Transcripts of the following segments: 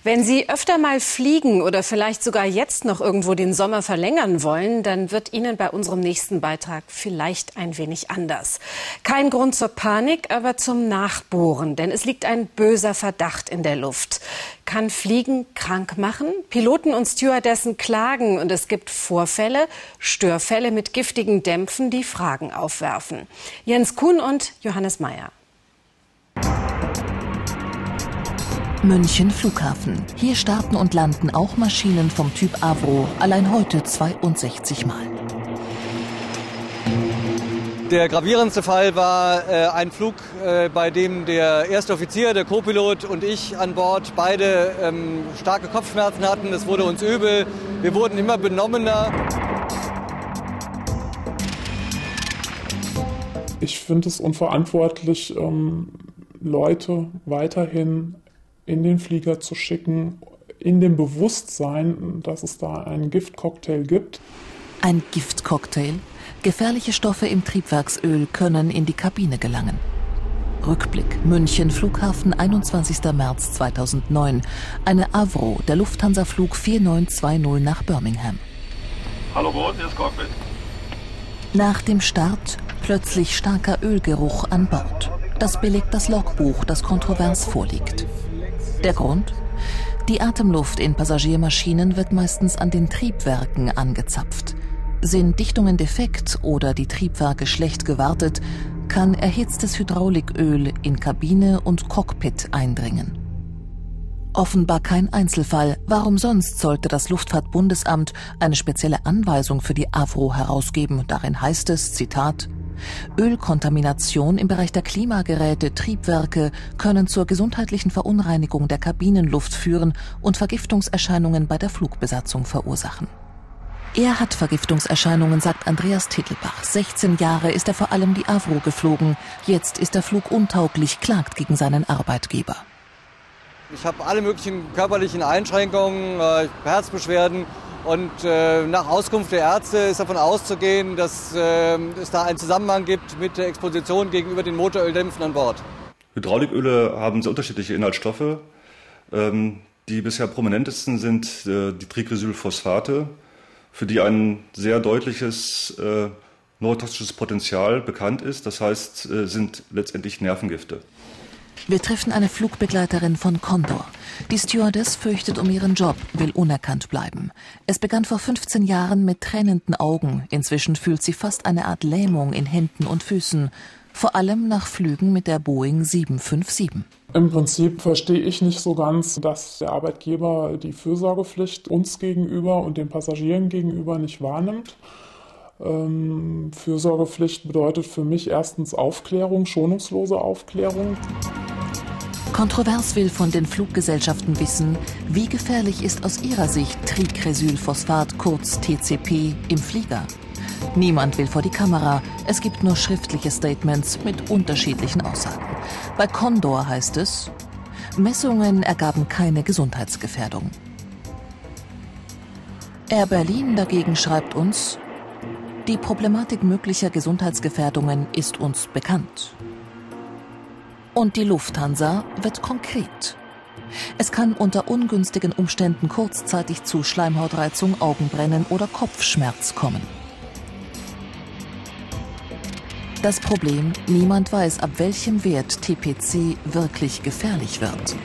Wenn Sie öfter mal fliegen oder vielleicht sogar jetzt noch irgendwo den Sommer verlängern wollen, dann wird Ihnen bei unserem nächsten Beitrag vielleicht ein wenig anders. Kein Grund zur Panik, aber zum Nachbohren, denn es liegt ein böser Verdacht in der Luft. Kann Fliegen krank machen? Piloten und Stewardessen klagen und es gibt Vorfälle, Störfälle mit giftigen Dämpfen, die Fragen aufwerfen. Jens Kuhn und Johannes Meyer. München Flughafen. Hier starten und landen auch Maschinen vom Typ Avro, allein heute 62 Mal. Der gravierendste Fall war ein Flug, bei dem der erste Offizier, der Co-Pilot und ich an Bord beide starke Kopfschmerzen hatten. Es wurde uns übel, wir wurden immer benommener. Ich finde es unverantwortlich, Leute weiterhin in den Flieger zu schicken, in dem Bewusstsein, dass es da einen Giftcocktail gibt. Ein Giftcocktail? Gefährliche Stoffe im Triebwerksöl können in die Kabine gelangen. Rückblick: München Flughafen, 21. März 2009. Eine Avro, der Lufthansa-Flug 4920 nach Birmingham. Hallo Bord, hier ist Cockpit. Nach dem Start plötzlich starker Ölgeruch an Bord. Das belegt das Logbuch, das kontrovers vorliegt. Der Grund? Die Atemluft in Passagiermaschinen wird meistens an den Triebwerken angezapft. Sind Dichtungen defekt oder die Triebwerke schlecht gewartet, kann erhitztes Hydrauliköl in Kabine und Cockpit eindringen. Offenbar kein Einzelfall. Warum sonst sollte das Luftfahrtbundesamt eine spezielle Anweisung für die Avro herausgeben? Darin heißt es, Zitat: Ölkontamination im Bereich der Klimageräte, Triebwerke können zur gesundheitlichen Verunreinigung der Kabinenluft führen und Vergiftungserscheinungen bei der Flugbesatzung verursachen. Er hat Vergiftungserscheinungen, sagt Andreas Tittelbach. 16 Jahre ist er vor allem die Avro geflogen. Jetzt ist der Flug untauglich, klagt gegen seinen Arbeitgeber. Ich habe alle möglichen körperlichen Einschränkungen, Herzbeschwerden. Und nach Auskunft der Ärzte ist davon auszugehen, dass es da einen Zusammenhang gibt mit der Exposition gegenüber den Motoröldämpfen an Bord. Hydrauliköle haben sehr unterschiedliche Inhaltsstoffe. Die bisher prominentesten sind die Triglycerylphosphate, für die ein sehr deutliches neurotoxisches Potenzial bekannt ist. Das heißt, sind letztendlich Nervengifte. Wir treffen eine Flugbegleiterin von Condor. Die Stewardess fürchtet um ihren Job, will unerkannt bleiben. Es begann vor 15 Jahren mit tränenden Augen. Inzwischen fühlt sie fast eine Art Lähmung in Händen und Füßen. Vor allem nach Flügen mit der Boeing 757. Im Prinzip verstehe ich nicht so ganz, dass der Arbeitgeber die Fürsorgepflicht uns gegenüber und den Passagieren gegenüber nicht wahrnimmt. Fürsorgepflicht bedeutet für mich erstens Aufklärung, schonungslose Aufklärung. Kontrovers will von den Fluggesellschaften wissen, wie gefährlich ist aus ihrer Sicht Tricresylphosphat, kurz TCP, im Flieger. Niemand will vor die Kamera, es gibt nur schriftliche Statements mit unterschiedlichen Aussagen. Bei Condor heißt es, Messungen ergaben keine Gesundheitsgefährdung. Air Berlin dagegen schreibt uns, die Problematik möglicher Gesundheitsgefährdungen ist uns bekannt. Und die Lufthansa wird konkret. Es kann unter ungünstigen Umständen kurzzeitig zu Schleimhautreizung, Augenbrennen oder Kopfschmerz kommen. Das Problem: niemand weiß, ab welchem Wert TPC wirklich gefährlich wird.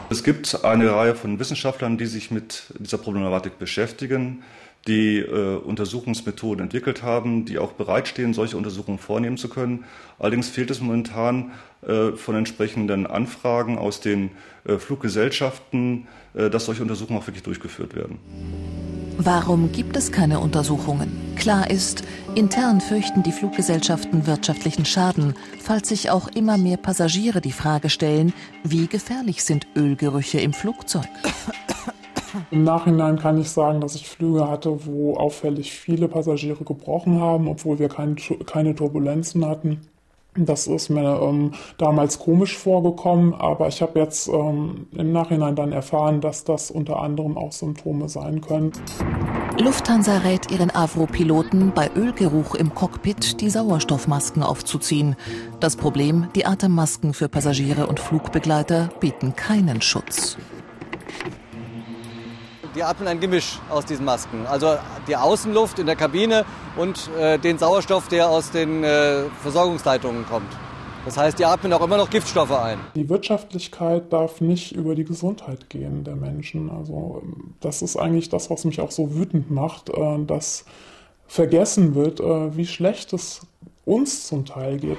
Es gibt eine Reihe von Wissenschaftlern, die sich mit dieser Problematik beschäftigen, die Untersuchungsmethoden entwickelt haben, die auch bereitstehen, solche Untersuchungen vornehmen zu können. Allerdings fehlt es momentan von entsprechenden Anfragen aus den Fluggesellschaften, dass solche Untersuchungen auch wirklich durchgeführt werden. Warum gibt es keine Untersuchungen? Klar ist, intern fürchten die Fluggesellschaften wirtschaftlichen Schaden, falls sich auch immer mehr Passagiere die Frage stellen, wie gefährlich sind Ölgerüche im Flugzeug? Im Nachhinein kann ich sagen, dass ich Flüge hatte, wo auffällig viele Passagiere gebrochen haben, obwohl wir keine Turbulenzen hatten. Das ist mir damals komisch vorgekommen, aber ich habe jetzt im Nachhinein dann erfahren, dass das unter anderem auch Symptome sein können. Lufthansa rät ihren Avro-Piloten, bei Ölgeruch im Cockpit die Sauerstoffmasken aufzuziehen. Das Problem: die Atemmasken für Passagiere und Flugbegleiter bieten keinen Schutz. die atmen ein Gemisch aus diesen Masken. Also die Außenluft in der Kabine und den Sauerstoff, der aus den Versorgungsleitungen kommt. Das heißt, die atmen auch immer noch Giftstoffe ein. Die Wirtschaftlichkeit darf nicht über die Gesundheit gehen der Menschen. Also das ist eigentlich das, was mich auch so wütend macht, dass vergessen wird, wie schlecht es uns zum Teil geht.